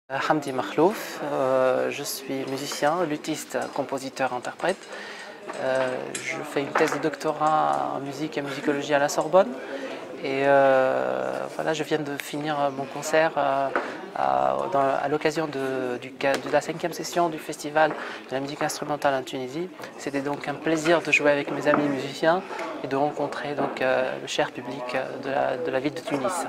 Hamdi Makhlouf, je suis musicien, luthiste, compositeur, interprète. Je fais une thèse de doctorat en musique et musicologie à la Sorbonne. Et voilà, je viens de finir mon concert à l'occasion de la 5e session du Festival de la musique instrumentale en Tunisie. C'était donc un plaisir de jouer avec mes amis musiciens et de rencontrer donc, le cher public de la ville de Tunis.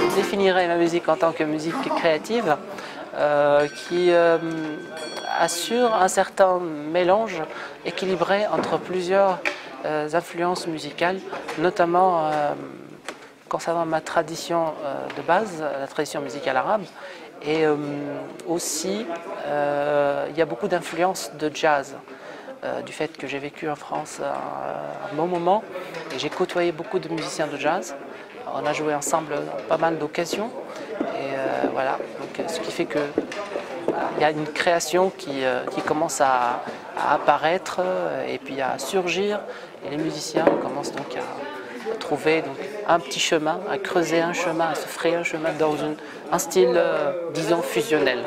Je définirais ma musique en tant que musique créative qui assure un certain mélange équilibré entre plusieurs influences musicales, notamment concernant ma tradition de base, la tradition musicale arabe. Et aussi, il y a beaucoup d'influences de jazz. Du fait que j'ai vécu en France un bon moment et j'ai côtoyé beaucoup de musiciens de jazz. On a joué ensemble pas mal d'occasions et voilà, donc, ce qui fait que il y a une création qui commence à apparaître et puis à surgir, et les musiciens commencent donc à trouver donc, un petit chemin, à creuser un chemin, à se frayer un chemin dans un style, disons, fusionnel.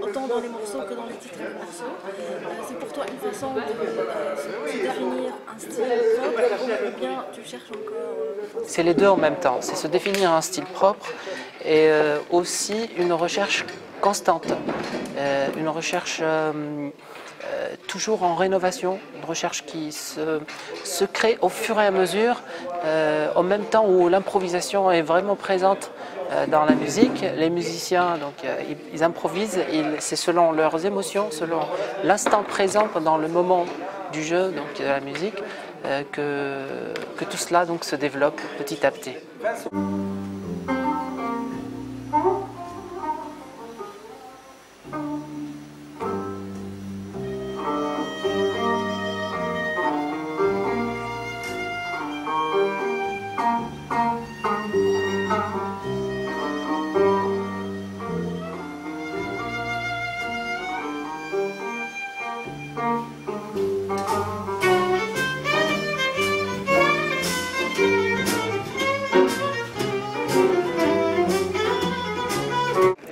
Autant dans les morceaux que dans les titres des morceaux. C'est pour toi une façon de se définir un style propre ou bien tu cherches encore C'est les deux en même temps, c'est se définir un style propre et aussi une recherche constante, une recherche toujours en rénovation, une recherche qui se crée au fur et à mesure, en même temps où l'improvisation est vraiment présente dans la musique. Les musiciens, donc, ils improvisent, c'est selon leurs émotions, selon l'instant présent pendant le moment du jeu, donc de la musique, que tout cela donc, se développe petit à petit.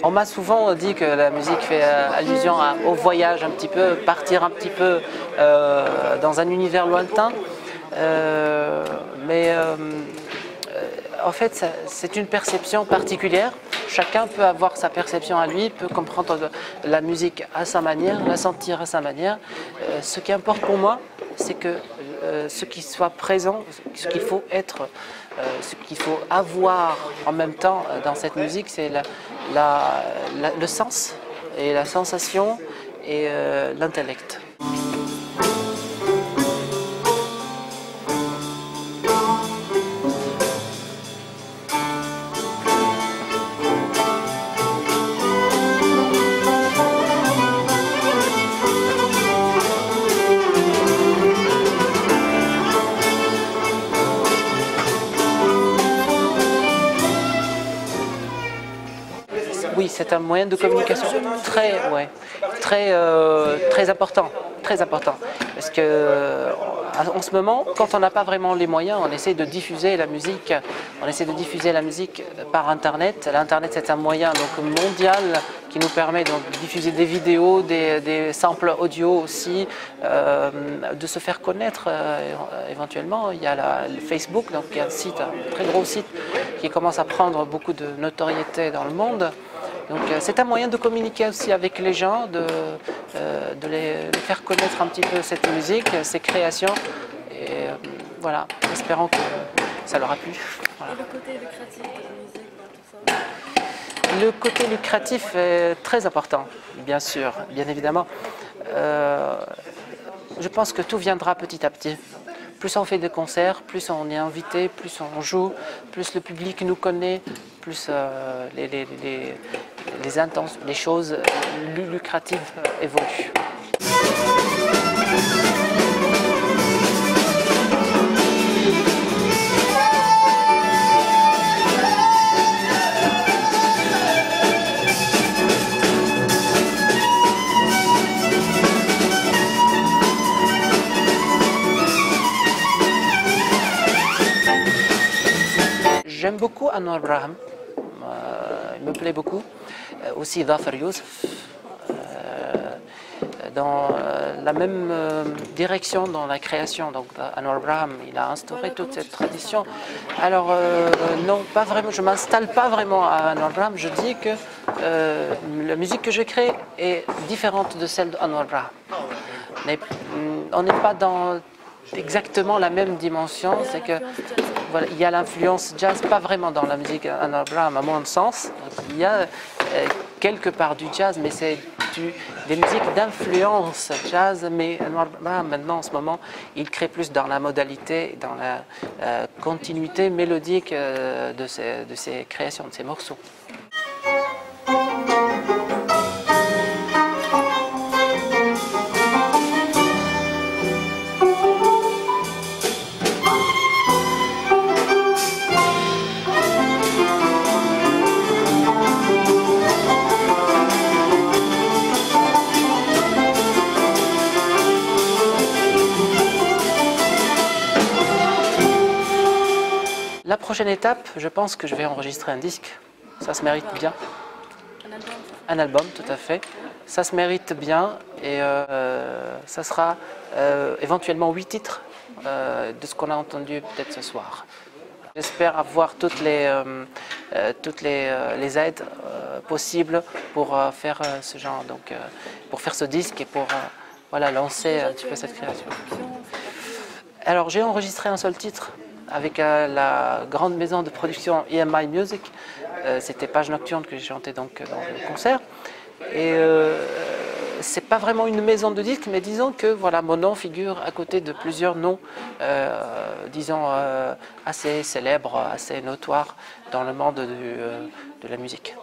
On m'a souvent dit que la musique fait allusion au voyage un petit peu, partir un petit peu dans un univers lointain. En fait, c'est une perception particulière. Chacun peut avoir sa perception à lui, peut comprendre la musique à sa manière, la sentir à sa manière. Ce qui importe pour moi, c'est que ce qui soit présent, ce qu'il faut être, ce qu'il faut avoir en même temps dans cette musique, c'est le sens et la sensation et l'intellect. Oui, c'est un moyen de communication très important, parce que en ce moment, quand on n'a pas vraiment les moyens, on essaie de diffuser la musique, par Internet. L'Internet, c'est un moyen donc mondial qui nous permet donc de diffuser des vidéos, des samples audio aussi, de se faire connaître éventuellement. Il y a le Facebook, donc il y a un très gros site qui commence à prendre beaucoup de notoriété dans le monde. Donc c'est un moyen de communiquer aussi avec les gens, de les faire connaître un petit peu cette musique, ces créations. Et voilà, espérons que ça leur a plu. Voilà. Et le côté lucratif de la musique, tout ça? Le côté lucratif est très important, bien sûr, bien évidemment. Je pense que tout viendra petit à petit. Plus on fait de concerts, plus on est invité, plus on joue, plus le public nous connaît, plus les choses lucratives évoluent. J'aime beaucoup Anwar Braham, il me plaît beaucoup. Aussi Dhafar Youssef, dans la même direction dans la création. Donc Anwar Braham, il a instauré toute cette tradition. Alors non, pas vraiment, je ne m'installe pas vraiment à Anwar Braham, je dis que la musique que je crée est différente de celle d'Anwar Braham. On n'est pas dans exactement la même dimension, c'est que voilà, il y a l'influence jazz, pas vraiment dans la musique Anwar Braham à mon sens. Il y a quelque part du jazz, mais c'est des musiques d'influence jazz. Mais Anwar Braham maintenant en ce moment, il crée plus dans la modalité, dans la continuité mélodique de ses créations, de ses morceaux. La prochaine étape, je pense que je vais enregistrer un disque. Ça se mérite bien. Un album, tout à fait. Ça se mérite bien et ça sera éventuellement 8 titres de ce qu'on a entendu peut-être ce soir. J'espère avoir toutes les aides possibles pour faire ce genre, donc pour faire ce disque et pour voilà, lancer un petit peu cette création. Alors j'ai enregistré un seul titre avec la grande maison de production EMI Music. C'était Page Nocturne que j'ai chanté donc dans le concert. Et c'est pas vraiment une maison de disques, mais disons que voilà, mon nom figure à côté de plusieurs noms, disons, assez célèbres, assez notoires dans le monde de la musique.